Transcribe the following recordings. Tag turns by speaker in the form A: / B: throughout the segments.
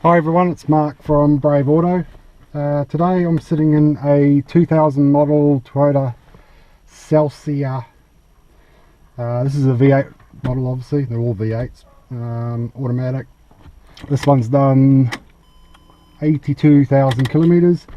A: Hi everyone, it's Mark from Brave Auto. Today I'm sitting in a 2000 model Toyota Celsior. This is a V8 model, obviously, they're all V8s, automatic. This one's done 82,000 kilometers.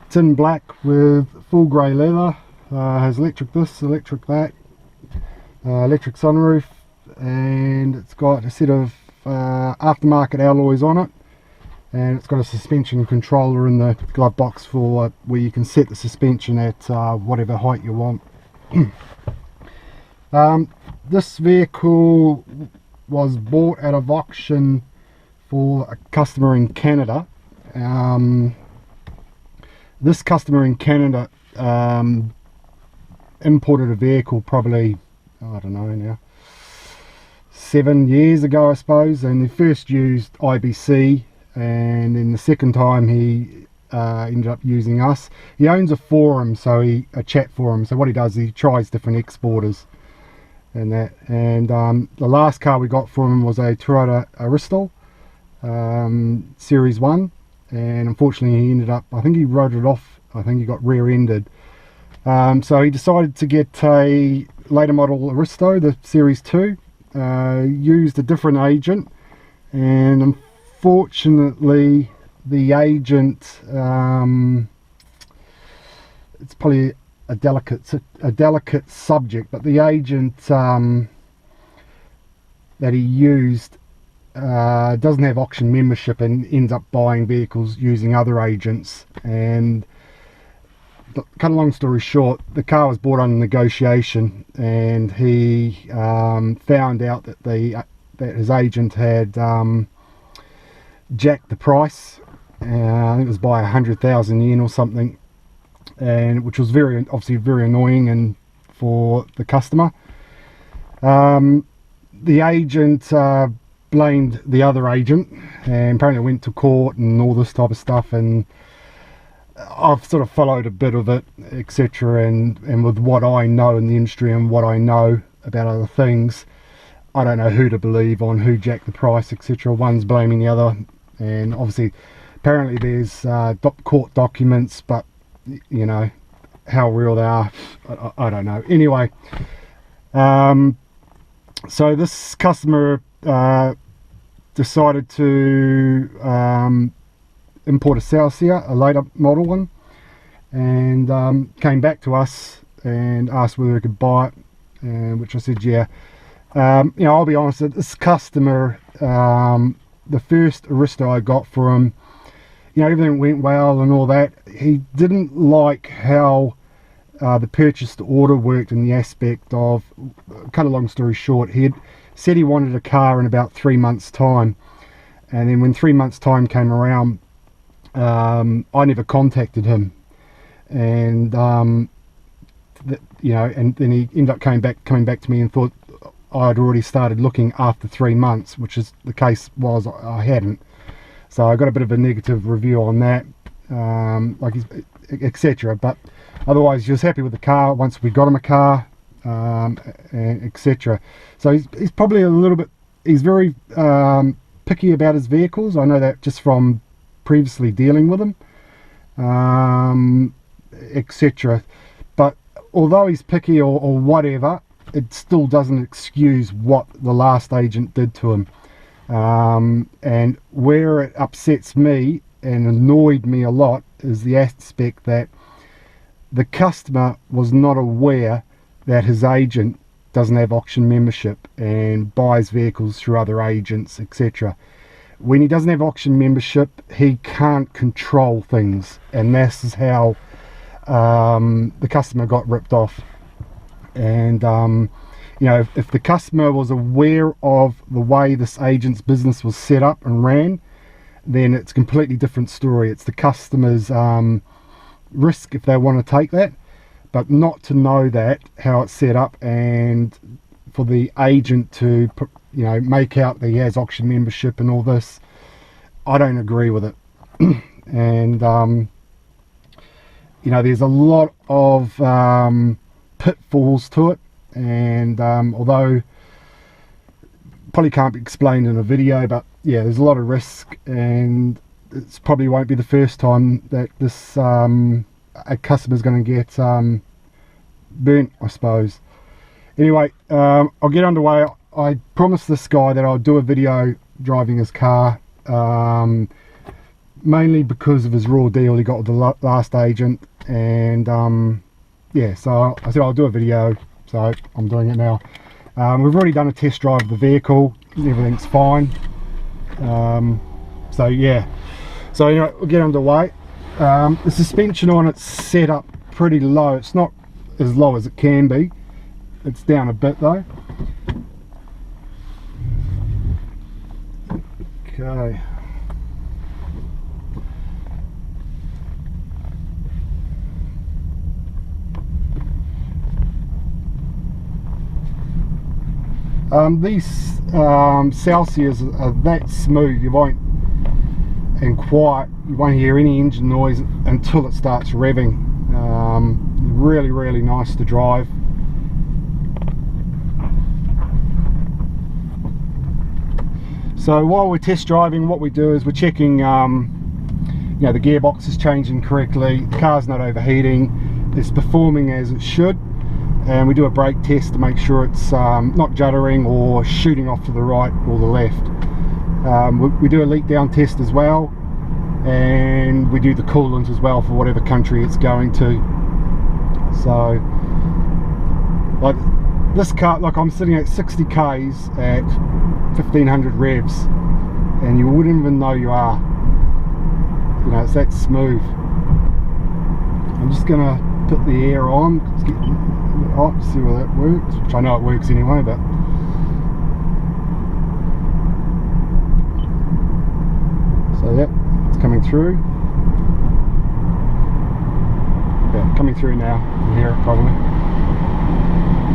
A: It's in black with full grey leather, has electric this, electric that, electric sunroof, and it's got a set of aftermarket alloys on it. And it's got a suspension controller in the glove box for where you can set the suspension at whatever height you want. This vehicle was bought at of auction for a customer in Canada. This customer in Canada imported a vehicle probably, I don't know now, 7 years ago I suppose, and they first used IBC. And then the second time he ended up using us. He owns a forum, a chat forum, so what he does, he tries different exporters and that. And the last car we got from him was a Toyota Aristo Series 1, and unfortunately he ended up, I think he wrote it off, I think he got rear-ended. So he decided to get a later model Aristo, the Series 2, used a different agent, and unfortunately the agent, it's probably a delicate subject, but the agent that he used doesn't have auction membership and ends up buying vehicles using other agents. And cut a long story short, the car was bought under negotiation, and he found out that that his agent had jacked the price. I think it was by 100,000 yen or something, and which was obviously very annoying and for the customer. The agent blamed the other agent, and apparently went to court and all this type of stuff, and I've sort of followed a bit of it, etc. And with what I know in the industry and what I know about other things, I don't know who to believe on who jacked the price, etc. One's blaming the other, and obviously apparently there's court documents, but you know how real they are, I don't know. Anyway, so this customer decided to import a Celsior, a later model one, and came back to us and asked whether we could buy it, which I said yeah. You know, I'll be honest, this customer, the first Aristo I got for him, you know, everything went well and all that. He didn't like how the purchase to order worked in the aspect of, cut a long story short, he had said he wanted a car in about 3 months time, and then when 3 months time came around, I never contacted him, and you know, and then he ended up coming back to me and thought I'd already started looking after 3 months, which is the case was I hadn't. So I got a bit of a negative review on that, like etc. But otherwise he was happy with the car once we got him a car, and etc. So he's probably a little bit, he's very picky about his vehicles. I know that just from previously dealing with him, etc. But although he's picky or whatever, it still doesn't excuse what the last agent did to him. And where it upsets me and annoyed me a lot is the aspect that the customer was not aware that his agent doesn't have auction membership and buys vehicles through other agents, etc. When he doesn't have auction membership, he can't control things, and this is how the customer got ripped off. And you know, if the customer was aware of the way this agent's business was set up and ran, then it's a completely different story. It's the customer's risk if they want to take that, but not to know that, how it's set up, and for the agent to, you know, make out that he has auction membership and all this, I don't agree with it. And you know, there's a lot of pitfalls to it, and although probably can't be explained in a video, but yeah, there's a lot of risk, and it's probably won't be the first time that this a customer's going to get burnt, I suppose. Anyway, I'll get underway. I promised this guy that I'll do a video driving his car, mainly because of his raw deal he got with the last agent, and yeah, so I said I'll do a video, so I'm doing it now. We've already done a test drive of the vehicle, everything's fine. So yeah, so you know, we'll get underway. The suspension on it's set up pretty low. It's not as low as it can be, it's down a bit though. Okay, these Celsiors are that smooth, you won't, and quiet, you won't hear any engine noise until it starts revving. Really nice to drive. So while we're test driving, what we do is we're checking, you know, the gearbox is changing correctly, the car's not overheating, it's performing as it should, and we do a brake test to make sure it's not juddering or shooting off to the right or the left. We do a leak down test as well, and we do the coolant as well for whatever country it's going to. So like this car, like I'm sitting at 60 k's at 1500 revs, and you wouldn't even know you are, you know, it's that smooth. I'm just gonna put the air on, it's getting a bit hot, see whether that works, which I know it works anyway, but so yep, it's coming through. Yeah, coming through now, you can hear it probably.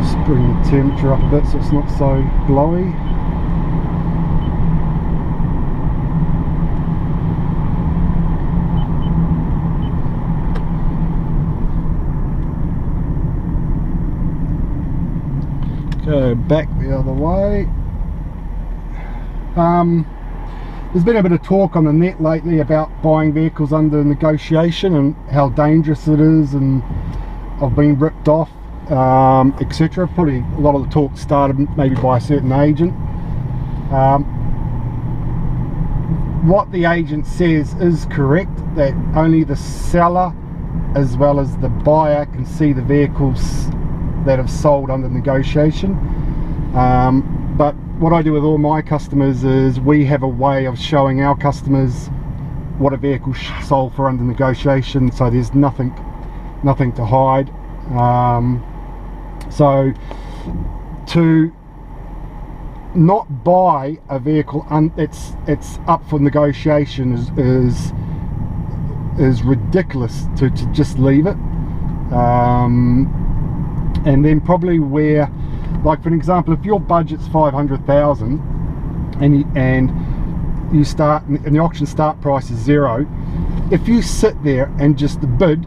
A: Just bring the temperature up a bit so it's not so blowy. Go back the other way. There's been a bit of talk on the net lately about buying vehicles under negotiation and how dangerous it is, and I've been ripped off, etc. Probably a lot of the talk started maybe by a certain agent. What the agent says is correct, that only the seller as well as the buyer can see the vehicles that have sold under negotiation. But what I do with all my customers is we have a way of showing our customers what a vehicle sold for under negotiation, so there's nothing to hide. So to not buy a vehicle it's up for negotiation is ridiculous to just leave it. And then probably where, like for an example, if your budget's 500,000 and you start, and the auction start price is 0, if you sit there and just bid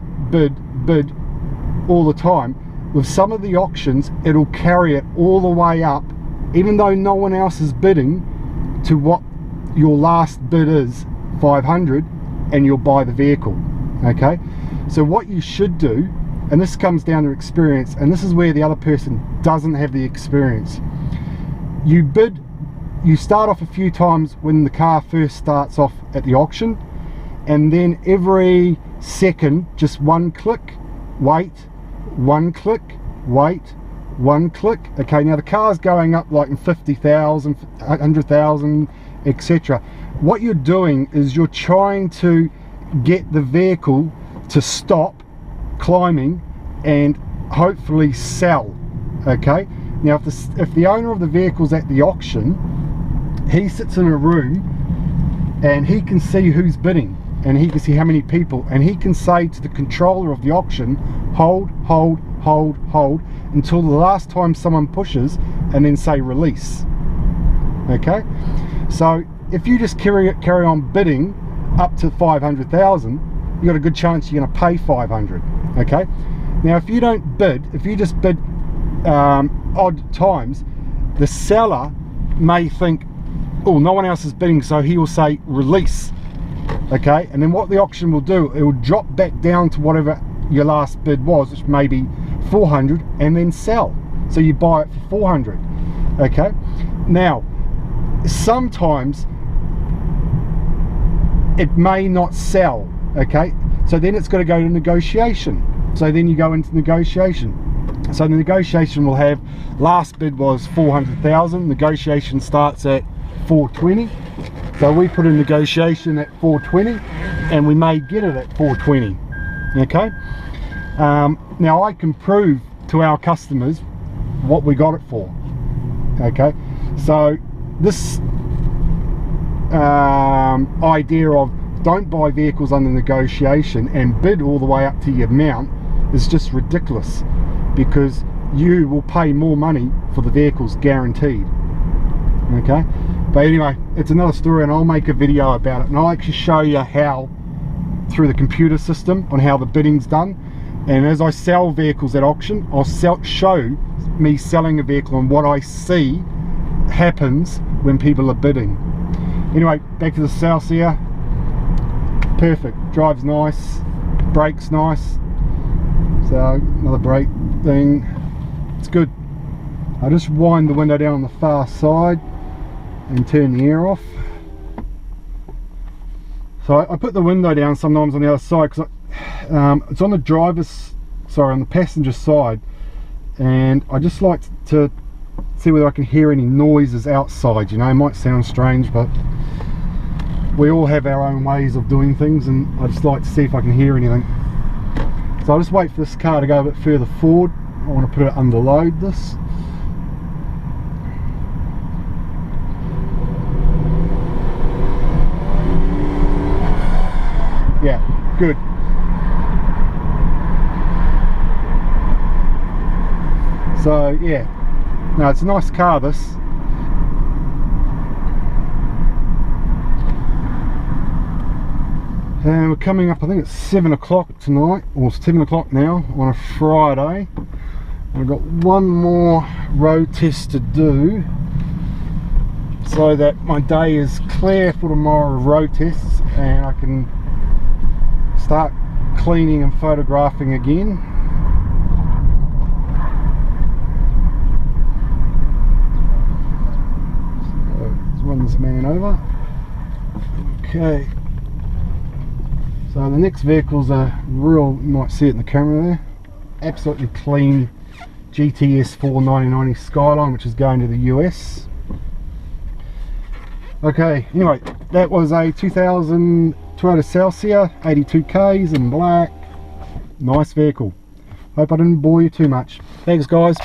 A: all the time, with some of the auctions it'll carry it all the way up, even though no one else is bidding, to what your last bid is, 500, and you'll buy the vehicle. Okay, so what you should do, and this comes down to experience, and this is where the other person doesn't have the experience. You bid, you start off a few times when the car first starts off at the auction, and then every second, just one click, wait, one click, wait, one click. Okay, now the car's going up like in 50,000, 100,000, etc. What you're doing is you're trying to get the vehicle to stop climbing and hopefully sell. Okay, now if the owner of the vehicle's at the auction, he sits in a room and he can see who's bidding, and he can see how many people, and he can say to the controller of the auction, hold until the last time someone pushes, and then say release. Okay, so if you just carry on bidding up to 500,000, you got a good chance you're going to pay 500. Okay, now if you don't bid, if you just bid odd times, the seller may think, oh, no one else is bidding, so he will say release. Okay, and then what the auction will do, it will drop back down to whatever your last bid was, which may be 400, and then sell. So you buy it for 400. Okay, now sometimes it may not sell. Okay, so then it's got to go to negotiation. So then you go into negotiation. So the negotiation will have, last bid was 400,000, negotiation starts at 420. So we put in negotiation at 420, and we may get it at 420. Okay, now I can prove to our customers what we got it for. Okay, so this idea of don't buy vehicles under negotiation and bid all the way up to your amount is just ridiculous, because you will pay more money for the vehicles guaranteed. Okay, but anyway, it's another story, and I'll make a video about it, and I'll actually show you how, through the computer system, on how the bidding's done. And as I sell vehicles at auction, I'll show me selling a vehicle and what I see happens when people are bidding. Anyway, back to the Celsior. Perfect, drives nice, brakes nice. So another brake thing, it's good. I just wind the window down on the far side and turn the air off. So I put the window down sometimes on the other side because it's on the on the passenger side, and I just like to see whether I can hear any noises outside. You know, it might sound strange, but we all have our own ways of doing things, and I just like to see if I can hear anything. So I'll just wait for this car to go a bit further forward. I want to put it under load, this. Yeah, good. So yeah, no, it's a nice car, this. And we're coming up, I think it's 7 o'clock tonight, or 7 o'clock now, on a Friday. I've got one more road test to do, so that my day is clear for tomorrow road tests, and I can start cleaning and photographing again. So let's run this man over. Okay. So the next vehicle's a real, you might see it in the camera there, absolutely clean GTS 490 Skyline, which is going to the US. Okay, anyway, that was a 2000 Toyota Celsior, 82 Ks in black. Nice vehicle. Hope I didn't bore you too much. Thanks guys.